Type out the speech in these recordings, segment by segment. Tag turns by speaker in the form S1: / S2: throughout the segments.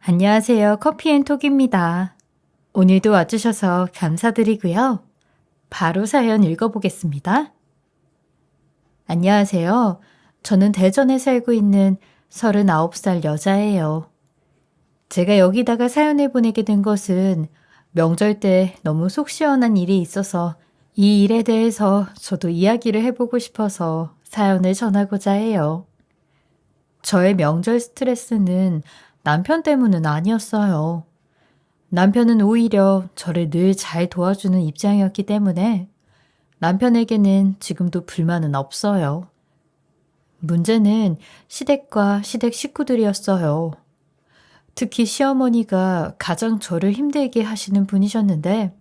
S1: 안녕하세요. 커피앤톡입니다. 오늘도 와주셔서 감사드리고요. 바로 사연 읽어보겠습니다. 안녕하세요. 저는 대전에 살고 있는 39살 여자예요. 제가 여기다가 사연을 보내게 된 것은 명절 때 너무 속 시원한 일이 있어서 이 일에 대해서 저도 이야기를 해보고 싶어서 사연을 전하고자 해요. 저의 명절 스트레스는 남편 때문은 아니었어요. 남편은 오히려 저를 늘 잘 도와주는 입장이었기 때문에 남편에게는 지금도 불만은 없어요. 문제는 시댁과 시댁 식구들이었어요. 특히 시어머니가 가장 저를 힘들게 하시는 분이셨는데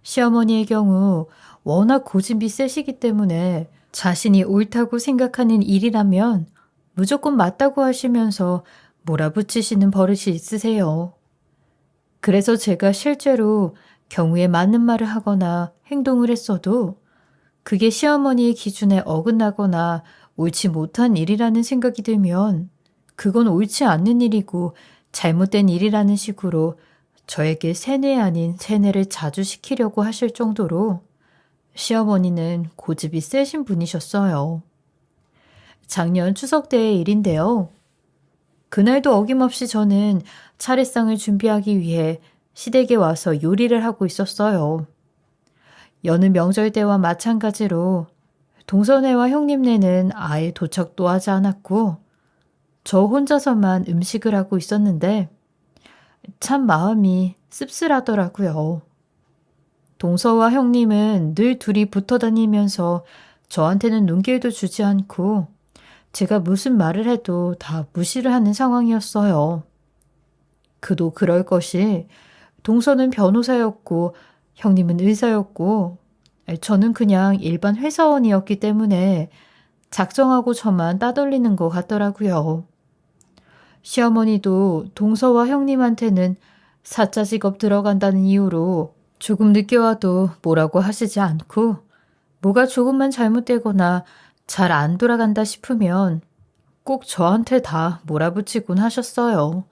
S1: 시어머니의 경우 워낙 고집이 세시기 때문에 자신이 옳다고 생각하는 일이라면 무조건 맞다고 하시면서 몰아붙이시는 버릇이 있으세요. 그래서 제가 실제로 경우에 맞는 말을 하거나 행동을 했어도 그게 시어머니의 기준에 어긋나거나 옳지 못한 일이라는 생각이 들면 그건 옳지 않는 일이고 잘못된 일이라는 식으로 저에게 세뇌 아닌 세뇌를 자주 시키려고 하실 정도로 시어머니는 고집이 세신 분이셨어요. 작년 추석 때의 일인데요. 그날도 어김없이 저는 차례상을 준비하기 위해 시댁에 와서 요리를 하고 있었어요. 여느 명절 때와 마찬가지로 동서네와 형님네는 아예 도착도 하지 않았고 저 혼자서만 음식을 하고 있었는데 참 마음이 씁쓸하더라고요. 동서와 형님은 늘 둘이 붙어 다니면서 저한테는 눈길도 주지 않고 제가 무슨 말을 해도 다 무시를 하는 상황이었어요. 그도 그럴 것이 동서는 변호사였고 형님은 의사였고 저는 그냥 일반 회사원이었기 때문에 작정하고 저만 따돌리는 것 같더라고요. 시어머니도 동서와 형님한테는 사짜 직업 들어간다는 이유로 조금 늦게 와도 뭐라고 하시지 않고 뭐가 조금만 잘못되거나 잘 안 돌아간다 싶으면 꼭 저한테 다 몰아붙이곤 하셨어요.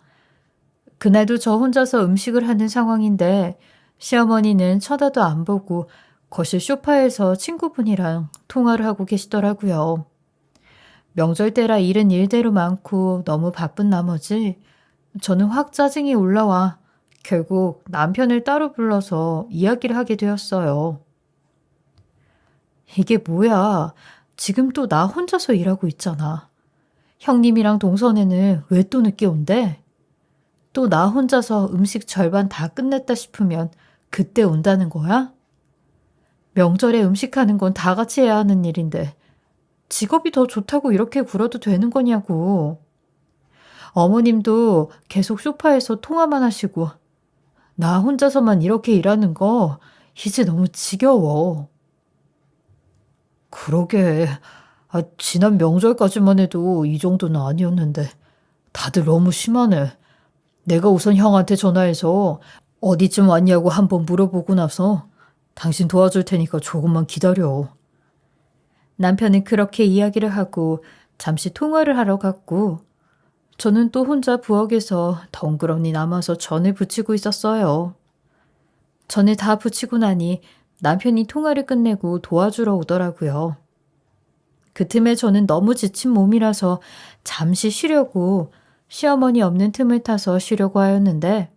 S1: 그날도 저 혼자서 음식을 하는 상황인데 시어머니는 쳐다도 안 보고 거실 소파에서 친구분이랑 통화를 하고 계시더라고요. 명절 때라 일은 일대로 많고 너무 바쁜 나머지 저는 확 짜증이 올라와 결국 남편을 따로 불러서 이야기를 하게 되었어요. 이게 뭐야? 지금 또 나 혼자서 일하고 있잖아. 형님이랑 동선에는 왜 또 늦게 온대? 또 나 혼자서 음식 절반 다 끝냈다 싶으면 그때 온다는 거야? 명절에 음식하는 건 다 같이 해야 하는 일인데 직업이 더 좋다고 이렇게 굴어도 되는 거냐고. 어머님도 계속 소파에서 통화만 하시고 나 혼자서만 이렇게 일하는 거 이제 너무 지겨워. 그러게. 지난 명절까지만 해도 이 정도는 아니었는데 다들 너무 심하네. 내가 우선 형한테 전화해서 어디쯤 왔냐고 한번 물어보고 나서 당신 도와줄 테니까 조금만 기다려. 남편은 그렇게 이야기를 하고 잠시 통화를 하러 갔고 저는 또 혼자 부엌에서 덩그러니 남아서 전을 부치고 있었어요. 전을 다 부치고 나니 남편이 통화를 끝내고 도와주러 오더라고요. 그 틈에 저는 너무 지친 몸이라서 잠시 쉬려고 시어머니 없는 틈을 타서 쉬려고 하였는데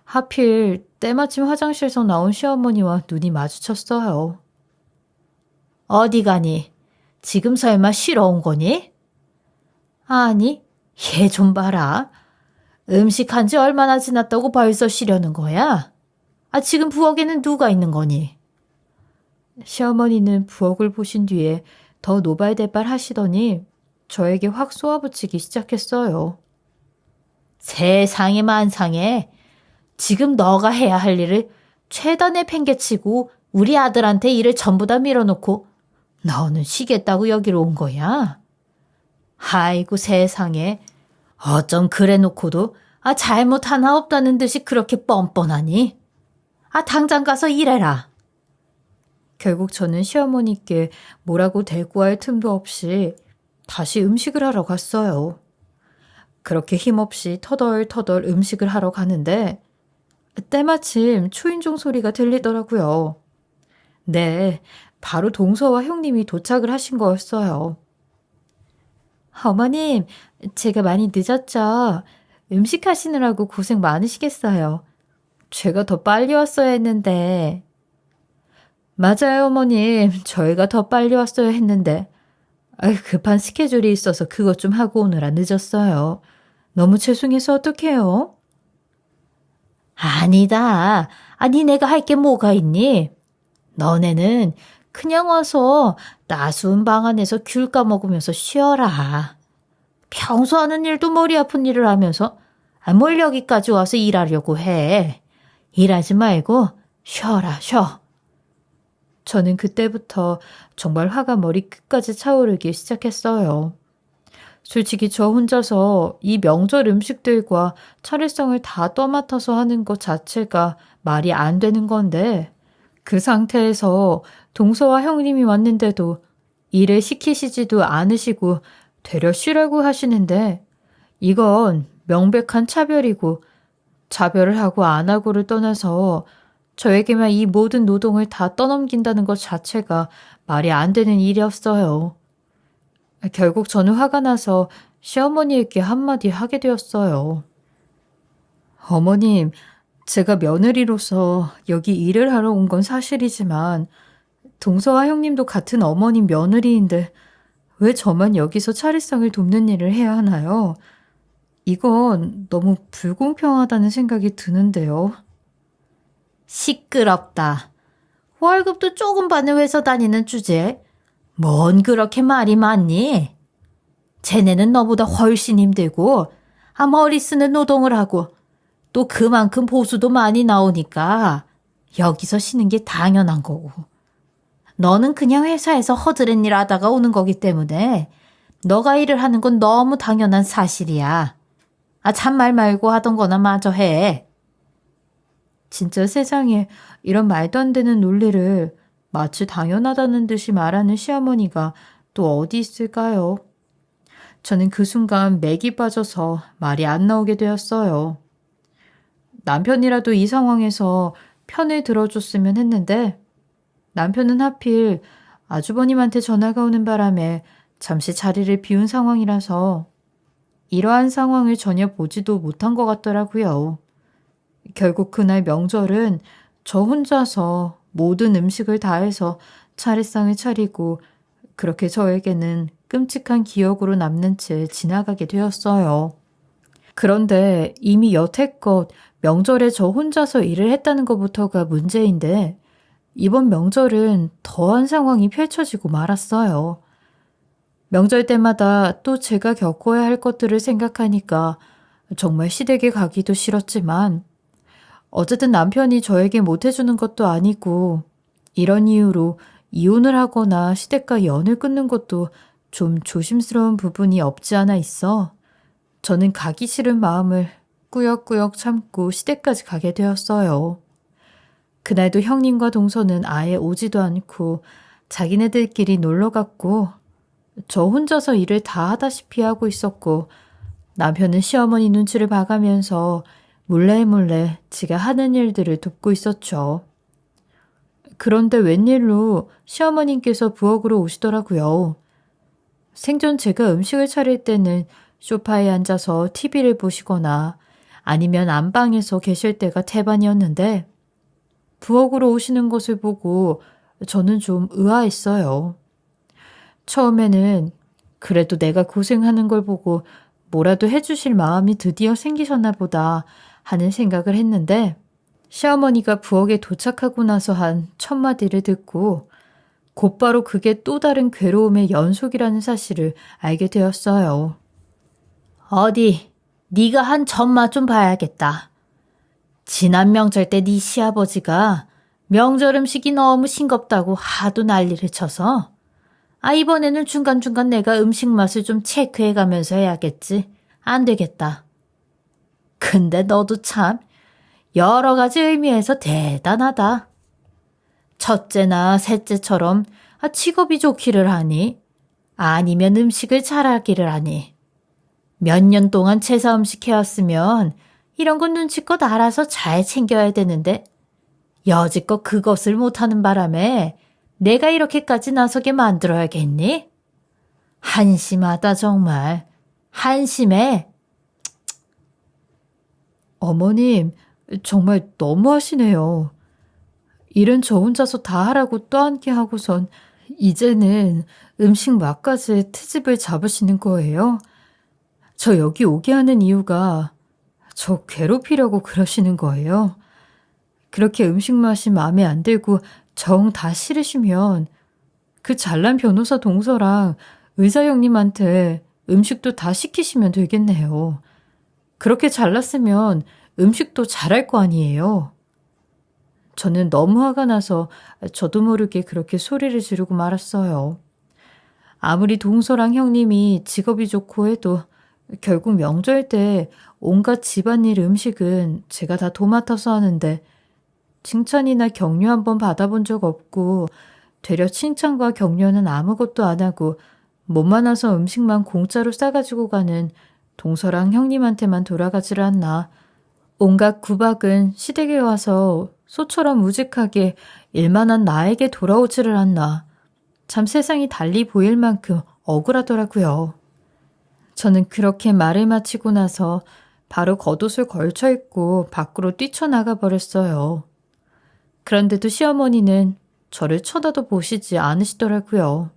S1: 하필 때마침 화장실에서 나온 시어머니와 눈이 마주쳤어요. 어디 가니? 지금 설마 쉬러 온 거니? 아니, 얘 좀 봐라. 음식한 지 얼마나 지났다고 벌써 쉬려는 거야? 지금 부엌에는 누가 있는 거니? 시어머니는 부엌을 보신 뒤에 더 노발대발 하시더니 저에게 확 쏘아붙이기 시작했어요. 세상에 만상에 지금 너가 해야 할 일을 최단에 팽개치고 우리 아들한테 일을 전부 다 밀어놓고 너는 쉬겠다고 여기로 온 거야? 아이고 세상에 어쩜 그래 놓고도 잘못 하나 없다는 듯이 그렇게 뻔뻔하니? 당장 가서 일해라. 결국 저는 시어머니께 뭐라고 대꾸할 틈도 없이 다시 음식을 하러 갔어요. 그렇게 힘없이 터덜터덜 음식을 하러 가는데 때마침 초인종 소리가 들리더라고요. 네, 바로 동서와 형님이 도착을 하신 거였어요. 어머님, 제가 많이 늦었죠? 음식 하시느라고 고생 많으시겠어요. 제가 더 빨리 왔어야 했는데. 맞아요, 어머님. 저희가 더 빨리 왔어야 했는데. 급한 스케줄이 있어서 그것 좀 하고 오느라 늦었어요. 너무 죄송해서 어떡해요? 아니다. 아니, 내가 할 게 뭐가 있니? 너네는 그냥 와서 나수은 방 안에서 귤 까먹으면서 쉬어라. 평소 하는 일도 머리 아픈 일을 하면서 뭘 여기까지 와서 일하려고 해. 일하지 말고 쉬어라, 쉬어. 저는 그때부터 정말 화가 머리 끝까지 차오르기 시작했어요. 솔직히 저 혼자서 이 명절 음식들과 차례상을 다 떠맡아서 하는 것 자체가 말이 안 되는 건데 그 상태에서 동서와 형님이 왔는데도 일을 시키시지도 않으시고 되려 쉬라고 하시는데 이건 명백한 차별이고 차별을 하고 안 하고를 떠나서 저에게만 이 모든 노동을 다 떠넘긴다는 것 자체가 말이 안 되는 일이었어요. 결국 저는 화가 나서 시어머니에게 한마디 하게 되었어요. 어머님, 제가 며느리로서 여기 일을 하러 온 건 사실이지만 동서와 형님도 같은 어머님 며느리인데 왜 저만 여기서 차례상을 돕는 일을 해야 하나요? 이건 너무 불공평하다는 생각이 드는데요. 시끄럽다. 월급도 조금 받는 회사 다니는 주제에 뭔 그렇게 말이 많니? 쟤네는 너보다 훨씬 힘들고 머리 쓰는 노동을 하고 또 그만큼 보수도 많이 나오니까 여기서 쉬는 게 당연한 거고. 너는 그냥 회사에서 허드렛 일 하다가 오는 거기 때문에 너가 일을 하는 건 너무 당연한 사실이야. 잔말 말고 하던 거나 마저 해. 진짜 세상에 이런 말도 안 되는 논리를 마치 당연하다는 듯이 말하는 시어머니가 또 어디 있을까요? 저는 그 순간 맥이 빠져서 말이 안 나오게 되었어요. 남편이라도 이 상황에서 편을 들어줬으면 했는데 남편은 하필 아주버님한테 전화가 오는 바람에 잠시 자리를 비운 상황이라서 이러한 상황을 전혀 보지도 못한 것 같더라고요. 결국 그날 명절은 저 혼자서 모든 음식을 다 해서 차례상을 차리고 그렇게 저에게는 끔찍한 기억으로 남는 채 지나가게 되었어요. 그런데 이미 여태껏 명절에 저 혼자서 일을 했다는 것부터가 문제인데 이번 명절은 더한 상황이 펼쳐지고 말았어요. 명절 때마다 또 제가 겪어야 할 것들을 생각하니까 정말 시댁에 가기도 싫었지만 어쨌든 남편이 저에게 못해주는 것도 아니고 이런 이유로 이혼을 하거나 시댁과 연을 끊는 것도 좀 조심스러운 부분이 없지 않아 있어 저는 가기 싫은 마음을 꾸역꾸역 참고 시댁까지 가게 되었어요. 그날도 형님과 동서는 아예 오지도 않고 자기네들끼리 놀러 갔고 저 혼자서 일을 다 하다시피 하고 있었고 남편은 시어머니 눈치를 봐가면서 몰래 지가 하는 일들을 돕고 있었죠. 그런데 웬일로 시어머님께서 부엌으로 오시더라고요. 생전 제가 음식을 차릴 때는 소파에 앉아서 TV를 보시거나 아니면 안방에서 계실 때가 태반이었는데 부엌으로 오시는 것을 보고 저는 좀 의아했어요. 처음에는 그래도 내가 고생하는 걸 보고 뭐라도 해주실 마음이 드디어 생기셨나 보다 하는 생각을 했는데 시어머니가 부엌에 도착하고 나서 한 첫 마디를 듣고 곧바로 그게 또 다른 괴로움의 연속이라는 사실을 알게 되었어요. 어디 네가 한 전맛 좀 봐야겠다. 지난 명절 때 네 시아버지가 명절 음식이 너무 싱겁다고 하도 난리를 쳐서 이번에는 중간중간 내가 음식 맛을 좀 체크해가면서 해야겠지. 안 되겠다. 근데 너도 참 여러 가지 의미에서 대단하다. 첫째나 셋째처럼 직업이 좋기를 하니 아니면 음식을 잘하기를 하니 몇 년 동안 제사 음식 해왔으면 이런 건 눈치껏 알아서 잘 챙겨야 되는데 여지껏 그것을 못하는 바람에 내가 이렇게까지 나서게 만들어야겠니? 한심하다 정말. 한심해. 어머님, 정말 너무하시네요. 일은 저 혼자서 다 하라고 떠안게 하고선 이제는 음식 맛까지 트집을 잡으시는 거예요? 저 여기 오게 하는 이유가 저 괴롭히려고 그러시는 거예요? 그렇게 음식 맛이 마음에 안 들고 정 다 싫으시면 그 잘난 변호사 동서랑 의사 형님한테 음식도 다 시키시면 되겠네요. 그렇게 잘났으면 음식도 잘할 거 아니에요. 저는 너무 화가 나서 저도 모르게 그렇게 소리를 지르고 말았어요. 아무리 동서랑 형님이 직업이 좋고 해도 결국 명절 때 온갖 집안일 음식은 제가 다 도맡아서 하는데 칭찬이나 격려 한번 받아본 적 없고 되려 칭찬과 격려는 아무것도 안 하고 몸만 와서 음식만 공짜로 싸가지고 가는 동서랑 형님한테만 돌아가지를 않나. 온갖 구박은 시댁에 와서 소처럼 우직하게 일만 한 나에게 돌아오지를 않나. 참 세상이 달리 보일 만큼 억울하더라고요. 저는 그렇게 말을 마치고 나서 바로 겉옷을 걸쳐 입고 밖으로 뛰쳐나가 버렸어요. 그런데도 시어머니는 저를 쳐다도 보시지 않으시더라고요.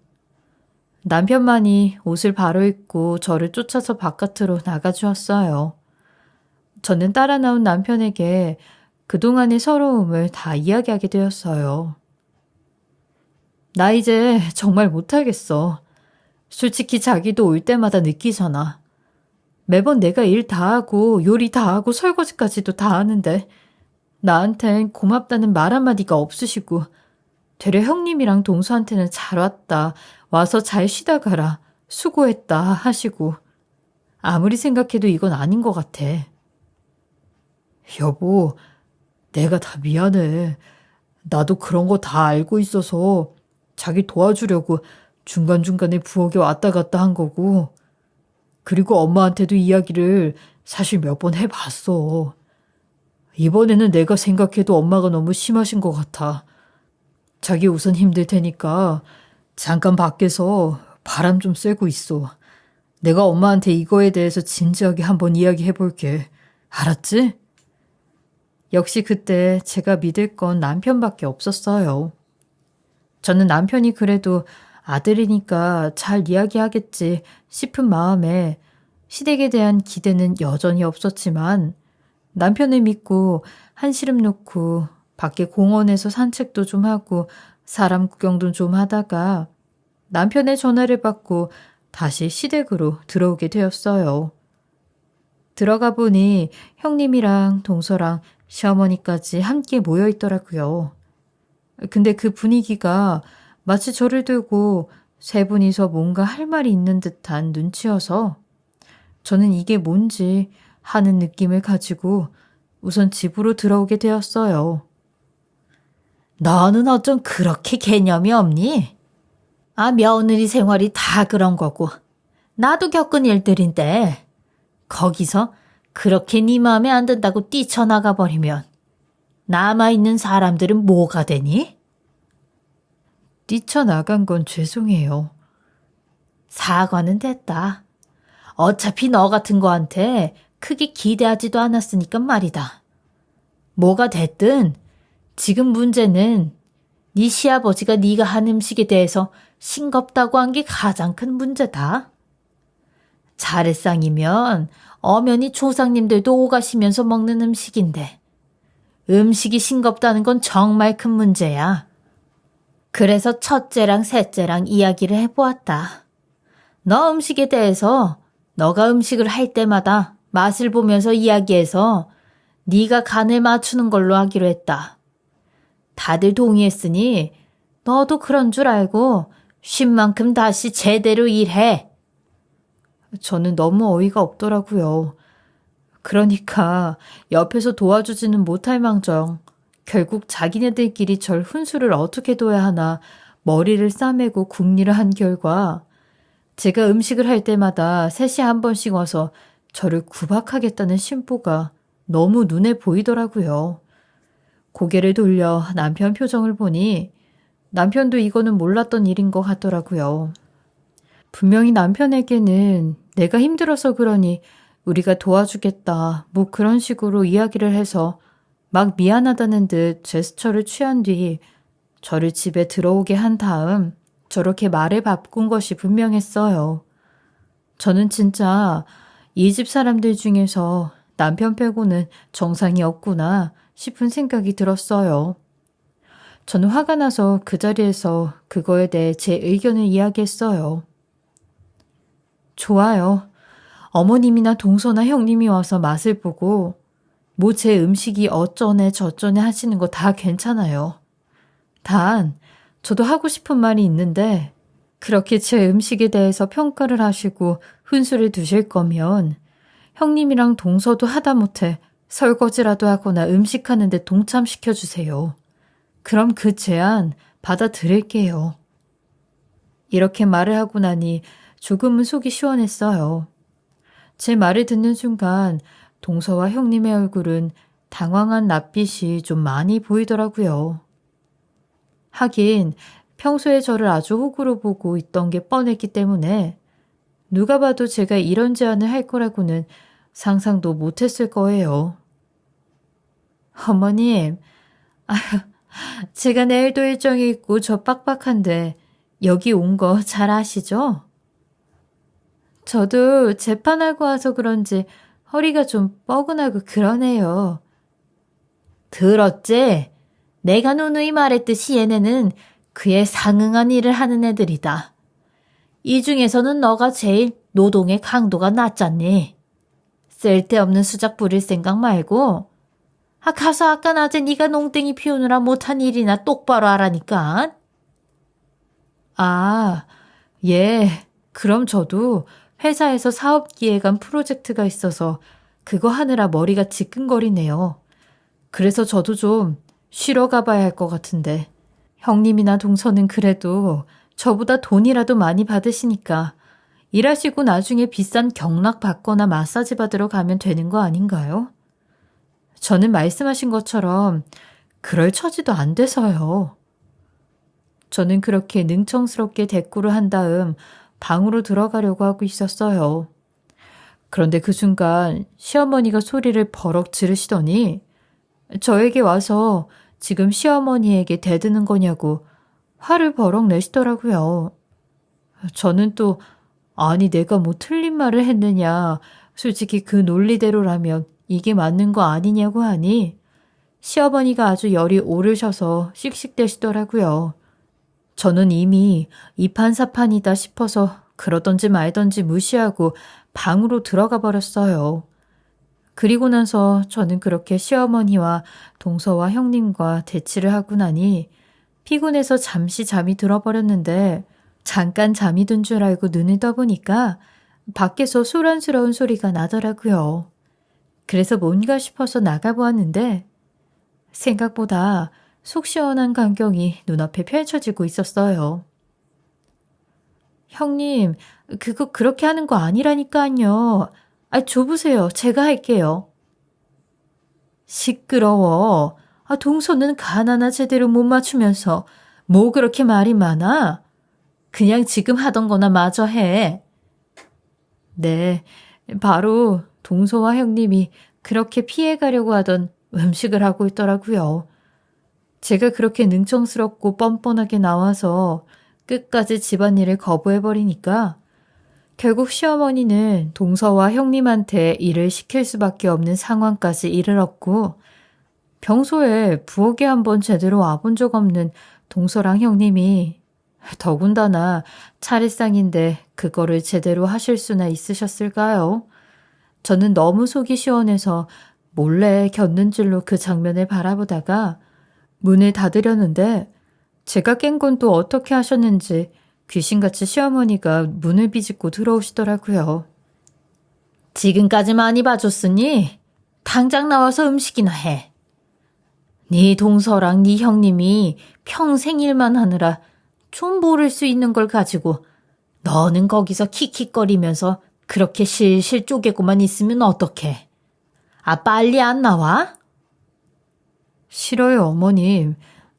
S1: 남편만이 옷을 바로 입고 저를 쫓아서 바깥으로 나가주었어요. 저는 따라 나온 남편에게 그동안의 서러움을 다 이야기하게 되었어요. 나 이제 정말 못하겠어. 솔직히 자기도 올 때마다 느끼잖아. 매번 내가 일 다 하고 요리 다 하고 설거지까지도 다 하는데 나한텐 고맙다는 말 한마디가 없으시고 되려 형님이랑 동서한테는 잘 왔다. 와서 잘 쉬다 가라. 수고했다 하시고 아무리 생각해도 이건 아닌 것 같아. 여보, 내가 다 미안해. 나도 그런 거 다 알고 있어서 자기 도와주려고 중간중간에 부엌에 왔다 갔다 한 거고 그리고 엄마한테도 이야기를 사실 몇 번 해봤어. 이번에는 내가 생각해도 엄마가 너무 심하신 것 같아. 자기 우선 힘들 테니까 잠깐 밖에서 바람 좀 쐬고 있어. 내가 엄마한테 이거에 대해서 진지하게 한번 이야기해 볼게. 알았지? 역시 그때 제가 믿을 건 남편밖에 없었어요. 저는 남편이 그래도 아들이니까 잘 이야기하겠지 싶은 마음에 시댁에 대한 기대는 여전히 없었지만 남편을 믿고 한시름 놓고 밖에 공원에서 산책도 좀 하고 사람 구경도 좀 하다가 남편의 전화를 받고 다시 시댁으로 들어오게 되었어요. 들어가 보니 형님이랑 동서랑 시어머니까지 함께 모여 있더라고요. 근데 그 분위기가 마치 저를 들고 세 분이서 뭔가 할 말이 있는 듯한 눈치여서 저는 이게 뭔지 하는 느낌을 가지고 우선 집으로 들어오게 되었어요. 너는 어쩜 그렇게 개념이 없니? 아, 며느리 생활이 다 그런 거고 나도 겪은 일들인데 거기서 그렇게 네 마음에 안 든다고 뛰쳐나가 버리면 남아있는 사람들은 뭐가 되니? 뛰쳐나간 건 죄송해요. 사과는 됐다. 어차피 너 같은 거한테 크게 기대하지도 않았으니까 말이다. 뭐가 됐든 지금 문제는 네 시아버지가 네가 한 음식에 대해서 싱겁다고 한 게 가장 큰 문제다. 차례상이면 엄연히 조상님들도 오가시면서 먹는 음식인데 음식이 싱겁다는 건 정말 큰 문제야. 그래서 첫째랑 셋째랑 이야기를 해보았다. 너 음식에 대해서 너가 음식을 할 때마다 맛을 보면서 이야기해서 네가 간을 맞추는 걸로 하기로 했다. 다들 동의했으니 너도 그런 줄 알고 쉰 만큼 다시 제대로 일해. 저는 너무 어이가 없더라고요. 그러니까 옆에서 도와주지는 못할 망정 결국 자기네들끼리 절 훈수를 어떻게 둬야 하나 머리를 싸매고 궁리를 한 결과 제가 음식을 할 때마다 셋이 한 번씩 와서 저를 구박하겠다는 심보가 너무 눈에 보이더라고요. 고개를 돌려 남편 표정을 보니 남편도 이거는 몰랐던 일인 것 같더라고요. 분명히 남편에게는 내가 힘들어서 그러니 우리가 도와주겠다, 뭐 그런 식으로 이야기를 해서 막 미안하다는 듯 제스처를 취한 뒤 저를 집에 들어오게 한 다음 저렇게 말을 바꾼 것이 분명했어요. 저는 진짜 이 집 사람들 중에서 남편 빼고는 정상이 없구나 싶은 생각이 들었어요. 저는 화가 나서 그 자리에서 그거에 대해 제 의견을 이야기했어요. 좋아요. 어머님이나 동서나 형님이 와서 맛을 보고 뭐 제 음식이 어쩌네 저쩌네 하시는 거 다 괜찮아요. 단 저도 하고 싶은 말이 있는데 그렇게 제 음식에 대해서 평가를 하시고 훈수를 두실 거면 형님이랑 동서도 하다못해 설거지라도 하거나 음식하는데 동참시켜 주세요. 그럼 그 제안 받아들일게요. 이렇게 말을 하고 나니 조금은 속이 시원했어요. 제 말을 듣는 순간 동서와 형님의 얼굴은 당황한 낯빛이 좀 많이 보이더라고요. 하긴 평소에 저를 아주 호구로 보고 있던 게 뻔했기 때문에 누가 봐도 제가 이런 제안을 할 거라고는 상상도 못했을 거예요. 어머님, 제가 내일도 일정이 있고 저 빡빡한데 여기 온 거 잘 아시죠? 저도 재판하고 와서 그런지 허리가 좀 뻐근하고 그러네요. 들었지? 내가 누누이 말했듯이 얘네는 그에 상응한 일을 하는 애들이다. 이 중에서는 너가 제일 노동의 강도가 낮잖니. 쓸데없는 수작 부릴 생각 말고 가서 아까 낮에 네가 농땡이 피우느라 못한 일이나 똑바로 하라니까. 아, 예. 그럼 저도 회사에서 사업기획안 프로젝트가 있어서 그거 하느라 머리가 지끈거리네요. 그래서 저도 좀 쉬러 가봐야 할 것 같은데 형님이나 동서는 그래도 저보다 돈이라도 많이 받으시니까 일하시고 나중에 비싼 경락 받거나 마사지 받으러 가면 되는 거 아닌가요? 저는 말씀하신 것처럼 그럴 처지도 안 돼서요. 저는 그렇게 능청스럽게 대꾸를 한 다음 방으로 들어가려고 하고 있었어요. 그런데 그 순간 시어머니가 소리를 버럭 지르시더니 저에게 와서 지금 시어머니에게 대드는 거냐고 화를 버럭 내시더라고요. 저는 또 아니 내가 뭐 틀린 말을 했느냐, 솔직히 그 논리대로라면 이게 맞는 거 아니냐고 하니 시어머니가 아주 열이 오르셔서 씩씩대시더라고요. 저는 이미 이판사판이다 싶어서 그러던지 말던지 무시하고 방으로 들어가 버렸어요. 그리고 나서 저는 그렇게 시어머니와 동서와 형님과 대치를 하고 나니 피곤해서 잠시 잠이 들어버렸는데 잠깐 잠이 든 줄 알고 눈을 떠보니까 밖에서 소란스러운 소리가 나더라고요. 그래서 뭔가 싶어서 나가보았는데 생각보다 속 시원한 광경이 눈앞에 펼쳐지고 있었어요. 형님, 그거 그렇게 하는 거 아니라니까요. 줘보세요. 제가 할게요. 시끄러워. 동서는 간 하나 제대로 못 맞추면서 뭐 그렇게 말이 많아? 그냥 지금 하던 거나 마저 해. 네, 바로 동서와 형님이 그렇게 피해가려고 하던 음식을 하고 있더라고요. 제가 그렇게 능청스럽고 뻔뻔하게 나와서 끝까지 집안일을 거부해버리니까 결국 시어머니는 동서와 형님한테 일을 시킬 수밖에 없는 상황까지 이르렀고 평소에 부엌에 한번 제대로 와본 적 없는 동서랑 형님이 더군다나 차례상인데 그거를 제대로 하실 수나 있으셨을까요? 저는 너무 속이 시원해서 몰래 곁눈질로 그 장면을 바라보다가 문을 닫으려는데 제가 깬 건 또 어떻게 하셨는지 귀신같이 시어머니가 문을 비집고 들어오시더라고요. 지금까지 많이 봐줬으니 당장 나와서 음식이나 해. 네 동서랑 네 형님이 평생 일만 하느라 좀 모를 수 있는 걸 가지고 너는 거기서 킥킥거리면서 그렇게 실실 쪼개고만 있으면 어떡해? 아, 빨리 안 나와? 싫어요, 어머님.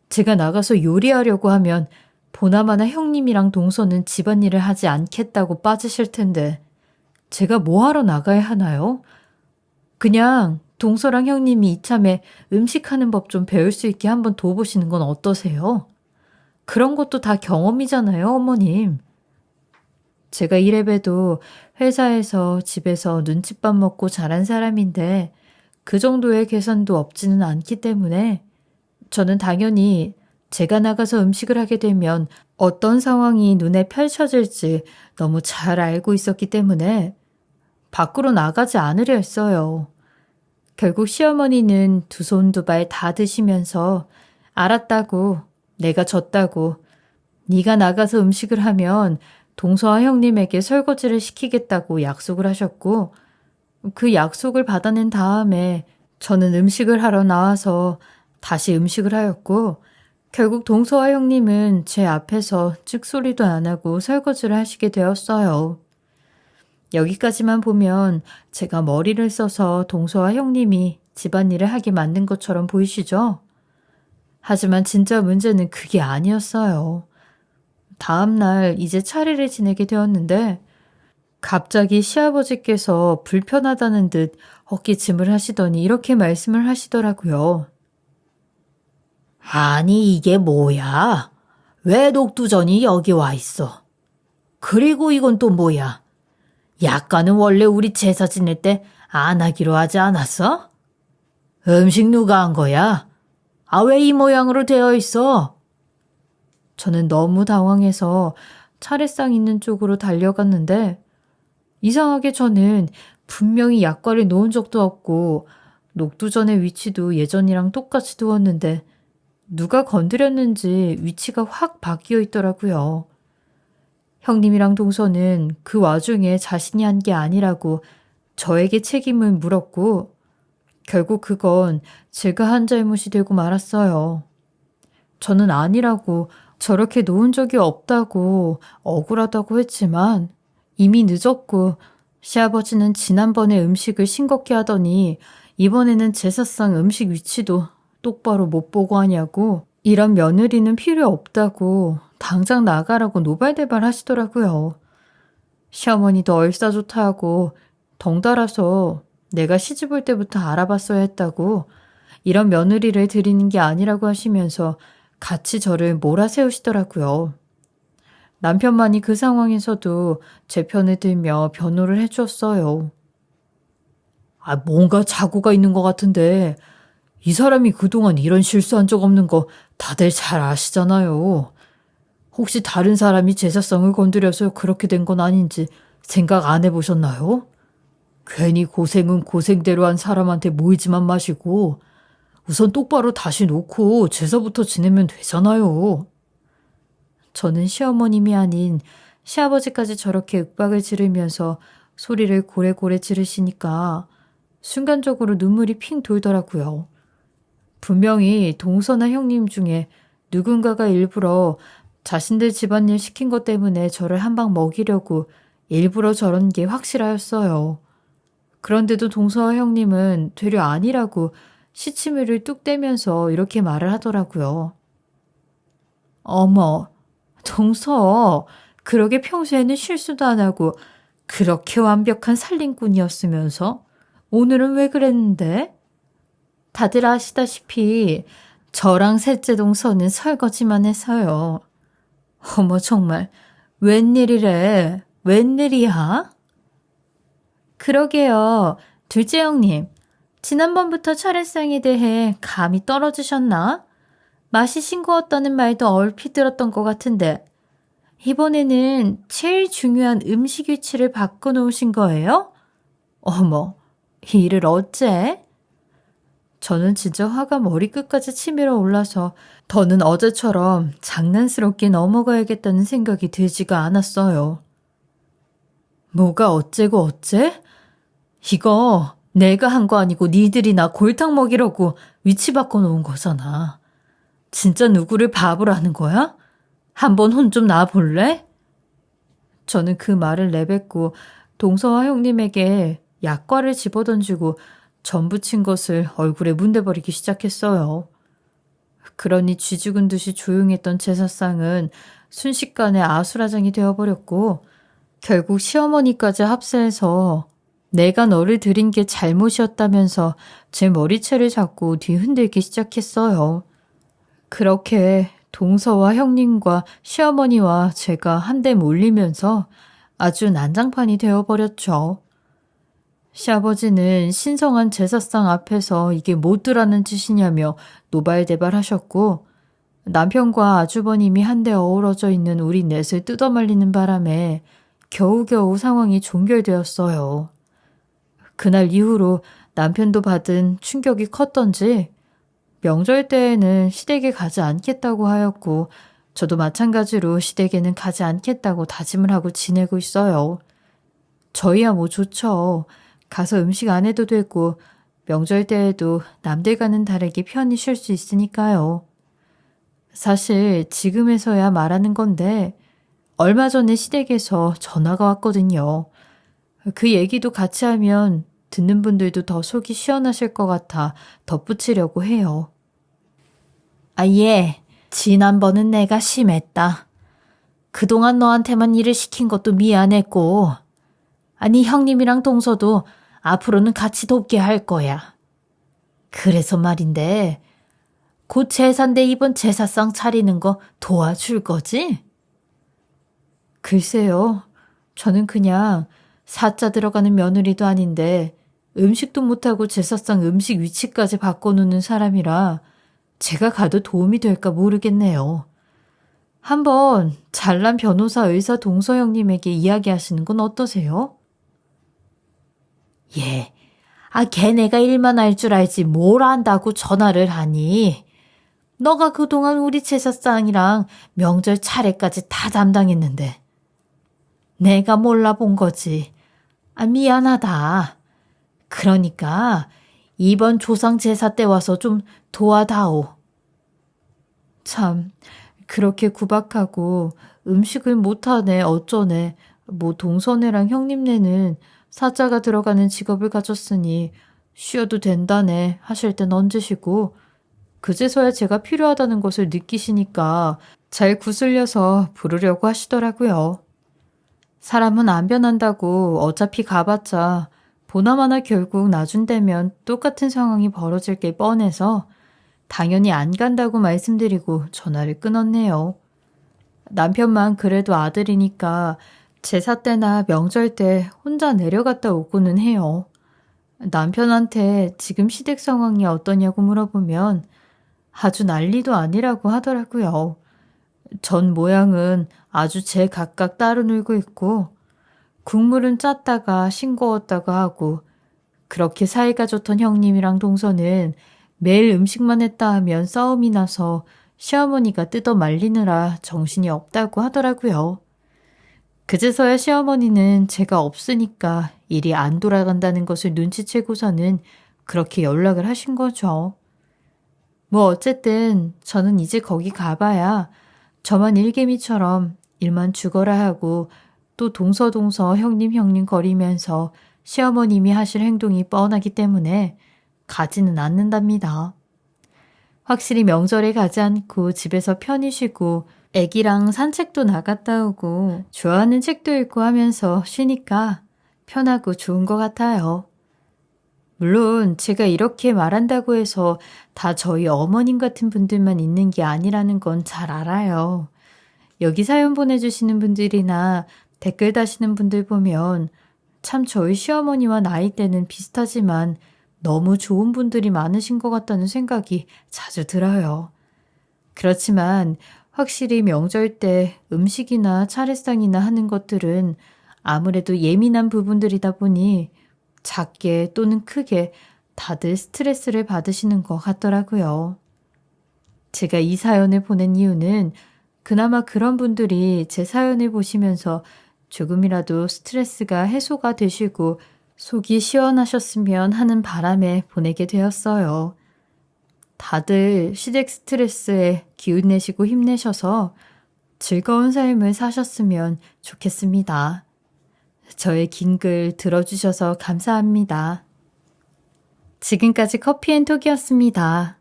S1: 제가 나가서 요리하려고 하면 보나마나 형님이랑 동서는 집안일을 하지 않겠다고 빠지실 텐데 제가 뭐 하러 나가야 하나요? 그냥 동서랑 형님이 이참에 음식하는 법 좀 배울 수 있게 한번 도와보시는 건 어떠세요? 그런 것도 다 경험이잖아요, 어머님. 제가 이래봬도 회사에서 집에서 눈칫밥 먹고 자란 사람인데 그 정도의 계산도 없지는 않기 때문에 저는 당연히 제가 나가서 음식을 하게 되면 어떤 상황이 눈에 펼쳐질지 너무 잘 알고 있었기 때문에 밖으로 나가지 않으려 했어요. 결국 시어머니는 두 손 두 발 다 드시면서 알았다고, 내가 졌다고, 네가 나가서 음식을 하면 동서와 형님에게 설거지를 시키겠다고 약속을 하셨고 그 약속을 받아낸 다음에 저는 음식을 하러 나와서 다시 음식을 하였고 결국 동서와 형님은 제 앞에서 찍소리도 안 하고 설거지를 하시게 되었어요. 여기까지만 보면 제가 머리를 써서 동서와 형님이 집안일을 하게 만든 것처럼 보이시죠? 하지만 진짜 문제는 그게 아니었어요. 다음날 이제 차례를 지내게 되었는데 갑자기 시아버지께서 불편하다는 듯 헛기침을 하시더니 이렇게 말씀을 하시더라고요. 아니 이게 뭐야? 왜 녹두전이 여기 와 있어? 그리고 이건 또 뭐야? 약간은 원래 우리 제사 지낼 때 안 하기로 하지 않았어? 음식 누가 한 거야? 아, 왜 이 모양으로 되어 있어? 저는 너무 당황해서 차례상 있는 쪽으로 달려갔는데 이상하게 저는 분명히 약과를 놓은 적도 없고 녹두전의 위치도 예전이랑 똑같이 두었는데 누가 건드렸는지 위치가 확 바뀌어 있더라고요. 형님이랑 동서는 그 와중에 자신이 한 게 아니라고 저에게 책임을 물었고 결국 그건 제가 한 잘못이 되고 말았어요. 저는 아니라고 저렇게 놓은 적이 없다고 억울하다고 했지만 이미 늦었고 시아버지는 지난번에 음식을 싱겁게 하더니 이번에는 제사상 음식 위치도 똑바로 못 보고 하냐고 이런 며느리는 필요 없다고 당장 나가라고 노발대발 하시더라고요. 시어머니도 얼싸좋다 하고 덩달아서 내가 시집 올 때부터 알아봤어야 했다고 이런 며느리를 드리는 게 아니라고 하시면서 같이 저를 몰아세우시더라고요. 남편만이 그 상황에서도 제 편을 들며 변호를 해주었어요. 아, 뭔가 착오가 있는 것 같은데 이 사람이 그동안 이런 실수한 적 없는 거 다들 잘 아시잖아요. 혹시 다른 사람이 제사상을 건드려서 그렇게 된 건 아닌지 생각 안 해보셨나요? 괜히 고생은 고생대로 한 사람한테 모이지만 마시고 우선 똑바로 다시 놓고 제사부터 지내면 되잖아요. 저는 시어머님이 아닌 시아버지까지 저렇게 윽박을 지르면서 소리를 고래고래 지르시니까 순간적으로 눈물이 핑 돌더라고요. 분명히 동서나 형님 중에 누군가가 일부러 자신들 집안일 시킨 것 때문에 저를 한 방 먹이려고 일부러 저런 게 확실하였어요. 그런데도 동서와 형님은 되려 아니라고 시치미를 뚝 떼면서 이렇게 말을 하더라고요. 어머, 동서, 그러게 평소에는 실수도 안 하고 그렇게 완벽한 살림꾼이었으면서 오늘은 왜 그랬는데? 다들 아시다시피 저랑 셋째 동서는 설거지만 해서요. 어머 정말 웬일이래? 웬일이야? 그러게요. 둘째 형님, 지난번부터 차례상에 대해 감이 떨어지셨나? 맛이 싱거웠다는 말도 얼핏 들었던 것 같은데 이번에는 제일 중요한 음식 위치를 바꿔놓으신 거예요? 어머, 이 일을 어째? 저는 진짜 화가 머리끝까지 치밀어 올라서 더는 어제처럼 장난스럽게 넘어가야겠다는 생각이 들지가 않았어요. 뭐가 어째고 어째? 이거 내가 한 거 아니고 니들이 나 골탕 먹이려고 위치 바꿔놓은 거잖아. 진짜 누구를 바보로 하는 거야? 한번 혼 좀 놔볼래? 저는 그 말을 내뱉고 동서와 형님에게 약과를 집어던지고 전 부친 것을 얼굴에 문대버리기 시작했어요. 그러니 쥐 죽은 듯이 조용했던 제사상은 순식간에 아수라장이 되어버렸고 결국 시어머니까지 합세해서 내가 너를 들인 게 잘못이었다면서 제 머리채를 잡고 뒤흔들기 시작했어요. 그렇게 동서와 형님과 시어머니와 제가 한데 몰리면서 아주 난장판이 되어버렸죠. 시아버지는 신성한 제사상 앞에서 이게 못들라는 짓이냐며 노발대발하셨고 남편과 아주버님이 한데 어우러져 있는 우리 넷을 뜯어말리는 바람에 겨우겨우 상황이 종결되었어요. 그날 이후로 남편도 받은 충격이 컸던지 명절 때에는 시댁에 가지 않겠다고 하였고 저도 마찬가지로 시댁에는 가지 않겠다고 다짐을 하고 지내고 있어요. 저희야 뭐 좋죠. 가서 음식 안 해도 되고 명절 때에도 남들과는 다르게 편히 쉴 수 있으니까요. 사실 지금에서야 말하는 건데 얼마 전에 시댁에서 전화가 왔거든요. 그 얘기도 같이 하면 듣는 분들도 더 속이 시원하실 것 같아 덧붙이려고 해요. 아, 예. 지난번은 내가 심했다. 그동안 너한테만 일을 시킨 것도 미안했고, 아니 형님이랑 동서도 앞으로는 같이 돕게 할 거야. 그래서 말인데, 곧 제사인데 이번 제사상 차리는 거 도와줄 거지? 글쎄요. 저는 그냥 사자 들어가는 며느리도 아닌데 음식도 못하고 제사상 음식 위치까지 바꿔놓는 사람이라 제가 가도 도움이 될까 모르겠네요. 한번 잘난 변호사 의사 동서 형님에게 이야기하시는 건 어떠세요? 예. 아, 걔네가 일만 할 줄 알지 뭘 안다고 전화를 하니. 너가 그동안 우리 제사상이랑 명절 차례까지 다 담당했는데. 내가 몰라본 거지. 아, 미안하다. 그러니까 이번 조상 제사 때 와서 좀 도와다오. 참, 그렇게 구박하고 음식을 못하네 어쩌네. 뭐 동서네랑 형님네는 사자가 들어가는 직업을 가졌으니 쉬어도 된다네 하실 땐 얹으시고 그제서야 제가 필요하다는 것을 느끼시니까 잘 구슬려서 부르려고 하시더라고요. 사람은 안 변한다고 어차피 가봤자 보나마나 결국 나중 되면 똑같은 상황이 벌어질 게 뻔해서 당연히 안 간다고 말씀드리고 전화를 끊었네요. 남편만 그래도 아들이니까 제사 때나 명절 때 혼자 내려갔다 오고는 해요. 남편한테 지금 시댁 상황이 어떠냐고 물어보면 아주 난리도 아니라고 하더라고요. 전 모양은 아주 제각각 따로 놀고 있고 국물은 짰다가 싱거웠다가 하고 그렇게 사이가 좋던 형님이랑 동서는 매일 음식만 했다 하면 싸움이 나서 시어머니가 뜯어 말리느라 정신이 없다고 하더라고요. 그제서야 시어머니는 제가 없으니까 일이 안 돌아간다는 것을 눈치채고서는 그렇게 연락을 하신 거죠. 뭐 어쨌든 저는 이제 거기 가봐야 저만 일개미처럼 일만 죽어라 하고 또 동서동서 형님 거리면서 시어머님이 하실 행동이 뻔하기 때문에 가지는 않는답니다. 확실히 명절에 가지 않고 집에서 편히 쉬고 애기랑 산책도 나갔다 오고 좋아하는 책도 읽고 하면서 쉬니까 편하고 좋은 것 같아요. 물론 제가 이렇게 말한다고 해서 다 저희 어머님 같은 분들만 있는 게 아니라는 건 잘 알아요. 여기 사연 보내주시는 분들이나 댓글 다시는 분들 보면 참 저희 시어머니와 나이대는 비슷하지만 너무 좋은 분들이 많으신 것 같다는 생각이 자주 들어요. 그렇지만 확실히 명절 때 음식이나 차례상이나 하는 것들은 아무래도 예민한 부분들이다 보니 작게 또는 크게 다들 스트레스를 받으시는 것 같더라고요. 제가 이 사연을 보낸 이유는 그나마 그런 분들이 제 사연을 보시면서 조금이라도 스트레스가 해소가 되시고 속이 시원하셨으면 하는 바람에 보내게 되었어요. 다들 시댁 스트레스에 기운 내시고 힘내셔서 즐거운 삶을 사셨으면 좋겠습니다. 저의 긴 글 들어주셔서 감사합니다. 지금까지 커피앤톡이었습니다.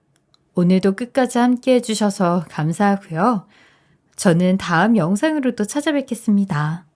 S1: 오늘도 끝까지 함께 해주셔서 감사하고요. 저는 다음 영상으로 또 찾아뵙겠습니다.